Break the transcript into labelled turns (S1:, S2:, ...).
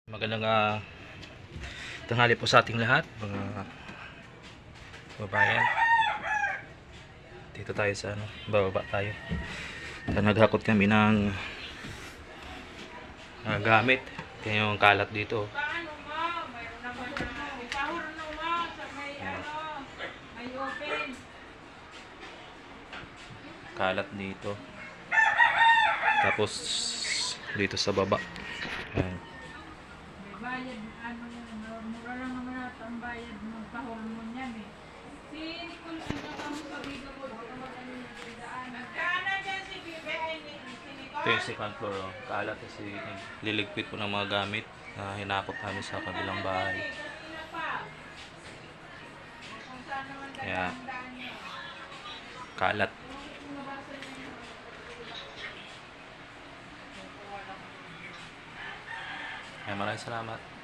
S1: Magandang tanghali po sa ating lahat, mga babayan. Dito tayo sa bababa tayo. Naghakot kami ng gamit. Kaya yung kalat dito. Kalat dito. Tapos dito sa baba. Ayan.
S2: Bayad, mura lang naman ata ang bayad ng pahormon yan eh. Si Nicole, ang kakamo sa Riga po, magano yung pindaan. Nagkana dyan si Bibe, si Nicole.
S1: Ito yung second floor. Kalat kasi liligpit po ng mga gamit na hinakot namin sa kabilang bahay. Kaya kalat. Kaya maraming salamat.